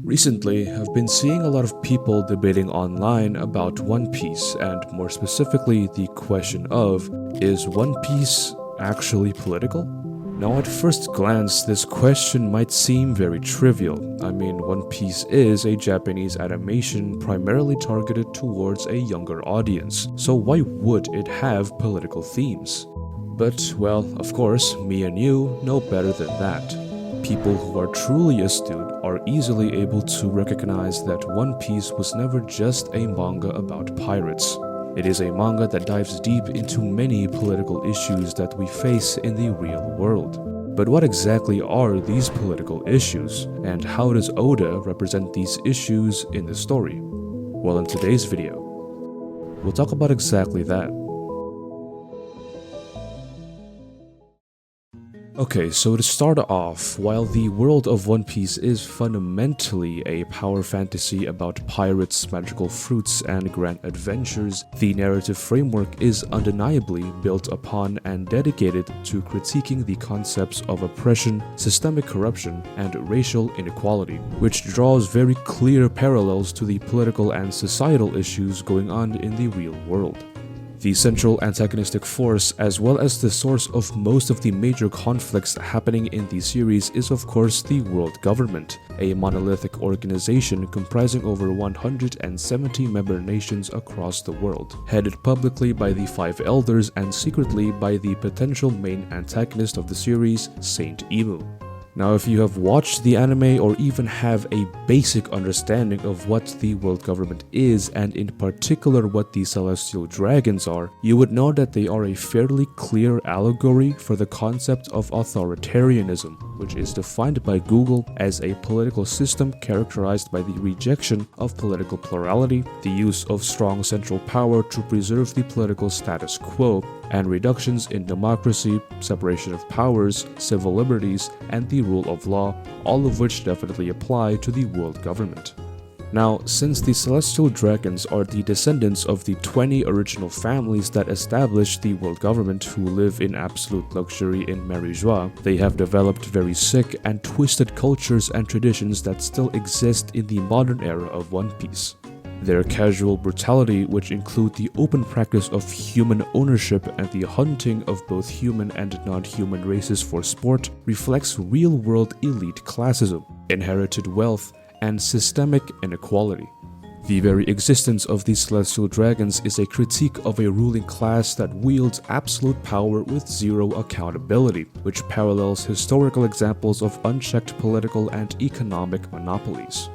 Recently, I've been seeing a lot of people debating online about One Piece, and more specifically, the question of, is One Piece actually political? Now, at first glance, this question might seem very trivial. I mean, One Piece is a Japanese animation primarily targeted towards a younger audience, so why would it have political themes? But, well, of course, me and you know better than that. People who are truly astute are easily able to recognize that One Piece was never just a manga about pirates. It is a manga that dives deep into many political issues that we face in the real world. But what exactly are these political issues, and how does Oda represent these issues in the story? Well, in today's video, we'll talk about exactly that. Okay, so to start off, while the world of One Piece is fundamentally a power fantasy about pirates, magical fruits, and grand adventures, the narrative framework is undeniably built upon and dedicated to critiquing the concepts of oppression, systemic corruption, and racial inequality, which draws very clear parallels to the political and societal issues going on in the real world. The central antagonistic force, as well as the source of most of the major conflicts happening in the series, is of course the world government, a monolithic organization comprising over 170 member nations across the world, headed publicly by the Five Elders and secretly by the potential main antagonist of the series, Saint Emu. Now, if you have watched the anime or even have a basic understanding of what the world government is, and in particular what the celestial dragons are, you would know that they are a fairly clear allegory for the concept of authoritarianism, which is defined by Google as a political system characterized by the rejection of political plurality, the use of strong central power to preserve the political status quo, and reductions in democracy, separation of powers, civil liberties, and the rule of law, all of which definitely apply to the world government. Now, since the Celestial Dragons are the descendants of the 20 original families that established the world government who live in absolute luxury in Marie-Joie, they have developed very sick and twisted cultures and traditions that still exist in the modern era of One Piece. Their casual brutality, which include the open practice of human ownership and the hunting of both human and non-human races for sport, reflects real-world elite classism, inherited wealth, and systemic inequality. The very existence of these celestial dragons is a critique of a ruling class that wields absolute power with zero accountability, which parallels historical examples of unchecked political and economic monopolies.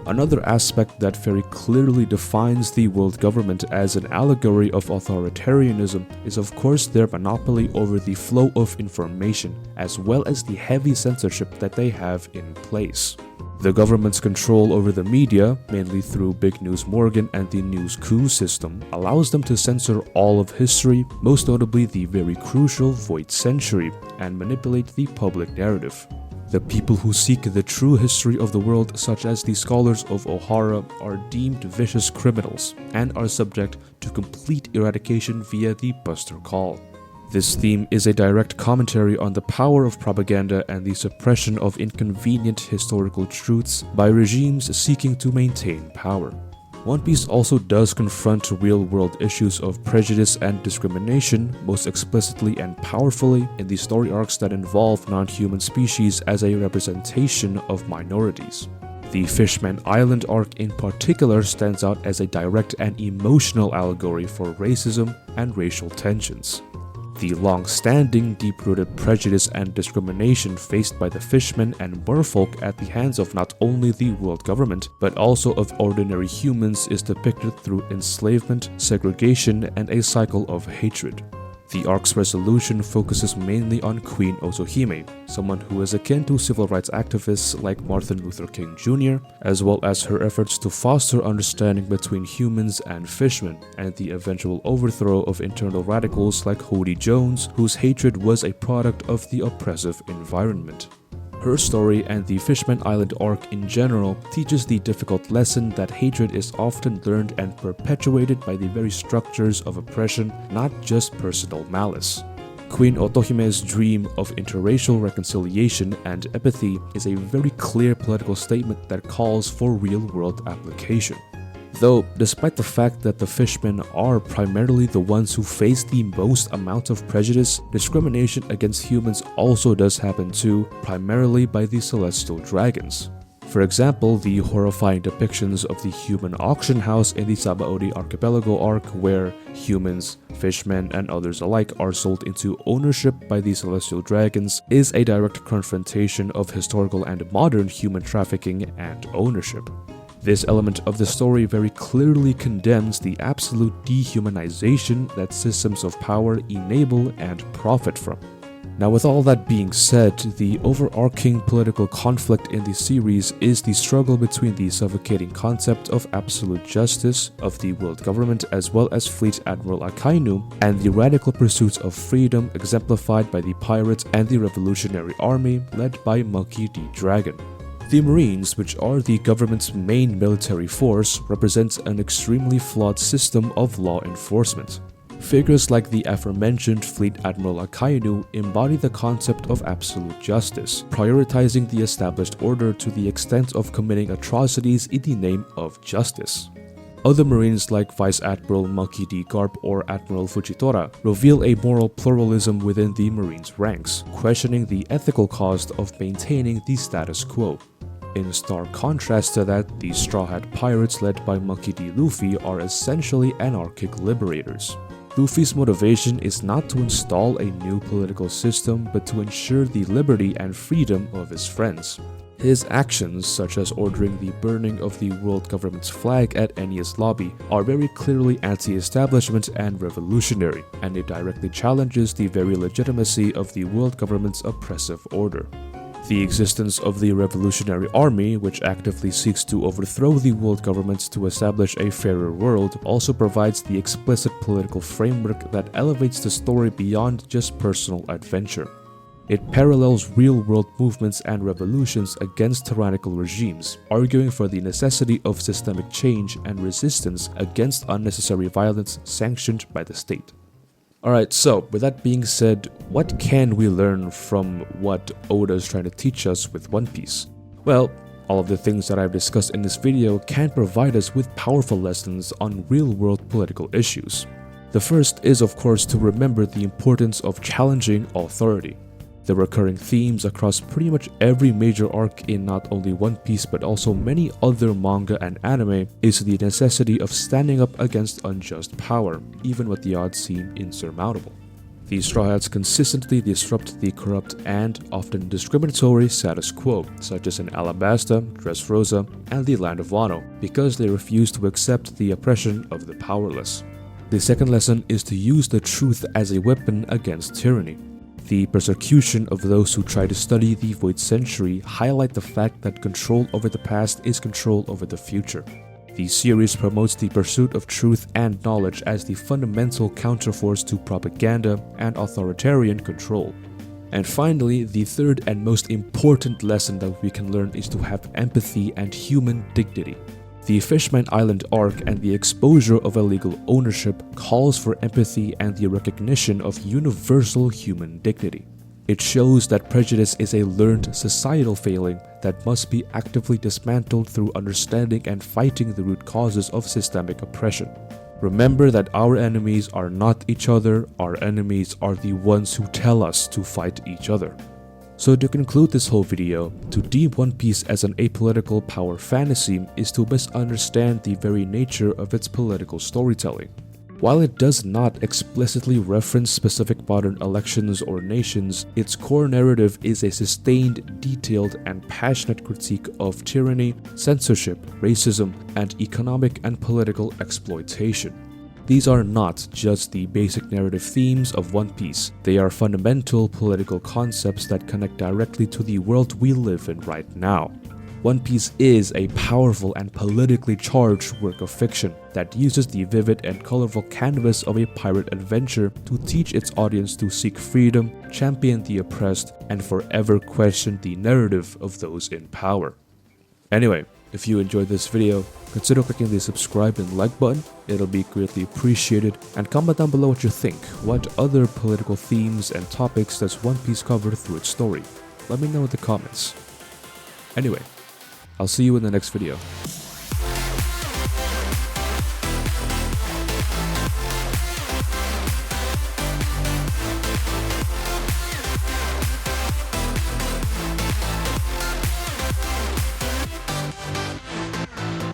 Another aspect that very clearly defines the world government as an allegory of authoritarianism is of course their monopoly over the flow of information, as well as the heavy censorship that they have in place. The government's control over the media, mainly through Big News Morgan and the News Coup system, allows them to censor all of history, most notably the very crucial Void Century, and manipulate the public narrative. The people who seek the true history of the world, such as the scholars of Ohara, are deemed vicious criminals and are subject to complete eradication via the Buster Call. This theme is a direct commentary on the power of propaganda and the suppression of inconvenient historical truths by regimes seeking to maintain power. One Piece also does confront real-world issues of prejudice and discrimination, most explicitly and powerfully in the story arcs that involve non-human species as a representation of minorities. The Fishman Island arc in particular stands out as a direct and emotional allegory for racism and racial tensions. The long-standing, deep-rooted prejudice and discrimination faced by the fishmen and merfolk at the hands of not only the world government, but also of ordinary humans is depicted through enslavement, segregation, and a cycle of hatred. The arc's resolution focuses mainly on Queen Ozohime, someone who is akin to civil rights activists like Martin Luther King Jr., as well as her efforts to foster understanding between humans and fishmen, and the eventual overthrow of internal radicals like Hody Jones, whose hatred was a product of the oppressive environment. Her story and the Fishman Island arc in general teaches the difficult lesson that hatred is often learned and perpetuated by the very structures of oppression, not just personal malice. Queen Otohime's dream of interracial reconciliation and empathy is a very clear political statement that calls for real-world application. Though, despite the fact that the fishmen are primarily the ones who face the most amount of prejudice, discrimination against humans also does happen too, primarily by the celestial dragons. For example, the horrifying depictions of the human auction house in the Sabaody archipelago arc, where humans, fishmen, and others alike are sold into ownership by the celestial dragons, is a direct confrontation of historical and modern human trafficking and ownership. This element of the story very clearly condemns the absolute dehumanization that systems of power enable and profit from. Now, with all that being said, the overarching political conflict in the series is the struggle between the suffocating concept of absolute justice of the world government as well as Fleet Admiral Akainu, and the radical pursuits of freedom exemplified by the pirates and the revolutionary army led by Monkey D. Dragon. The Marines, which are the government's main military force, represents an extremely flawed system of law enforcement. Figures like the aforementioned Fleet Admiral Akainu embody the concept of absolute justice, prioritizing the established order to the extent of committing atrocities in the name of justice. Other Marines like Vice Admiral Monkey D. Garp or Admiral Fujitora reveal a moral pluralism within the Marines' ranks, questioning the ethical cost of maintaining the status quo. In stark contrast to that, the Straw Hat Pirates led by Monkey D. Luffy are essentially anarchic liberators. Luffy's motivation is not to install a new political system, but to ensure the liberty and freedom of his friends. His actions, such as ordering the burning of the world government's flag at Enia's lobby, are very clearly anti-establishment and revolutionary, and it directly challenges the very legitimacy of the world government's oppressive order. The existence of the Revolutionary Army, which actively seeks to overthrow the world governments to establish a fairer world, also provides the explicit political framework that elevates the story beyond just personal adventure. It parallels real-world movements and revolutions against tyrannical regimes, arguing for the necessity of systemic change and resistance against unnecessary violence sanctioned by the state. Alright, so with that being said, what can we learn from what Oda is trying to teach us with One Piece? Well, all of the things that I've discussed in this video can provide us with powerful lessons on real-world political issues. The first is, of course, to remember the importance of challenging authority. The recurring themes across pretty much every major arc in not only One Piece but also many other manga and anime is the necessity of standing up against unjust power, even when the odds seem insurmountable. The Straw Hats consistently disrupt the corrupt and often discriminatory status quo, such as in Alabasta, Dressrosa, and the Land of Wano, because they refuse to accept the oppression of the powerless. The second lesson is to use the truth as a weapon against tyranny. The persecution of those who try to study the Void Century highlight the fact that control over the past is control over the future. The series promotes the pursuit of truth and knowledge as the fundamental counterforce to propaganda and authoritarian control. And finally, the third and most important lesson that we can learn is to have empathy and human dignity. The Fishman Island arc and the exposure of illegal ownership calls for empathy and the recognition of universal human dignity. It shows that prejudice is a learned societal failing that must be actively dismantled through understanding and fighting the root causes of systemic oppression. Remember that our enemies are not each other, our enemies are the ones who tell us to fight each other. So to conclude this whole video, to deem One Piece as an apolitical power fantasy is to misunderstand the very nature of its political storytelling. While it does not explicitly reference specific modern elections or nations, its core narrative is a sustained, detailed, and passionate critique of tyranny, censorship, racism, and economic and political exploitation. These are not just the basic narrative themes of One Piece, they are fundamental political concepts that connect directly to the world we live in right now. One Piece is a powerful and politically charged work of fiction that uses the vivid and colorful canvas of a pirate adventure to teach its audience to seek freedom, champion the oppressed, and forever question the narrative of those in power. Anyway, if you enjoyed this video, consider clicking the subscribe and like button, it'll be greatly appreciated, and comment down below what you think. What other political themes and topics does One Piece cover through its story? Let me know in the comments. Anyway, I'll see you in the next video.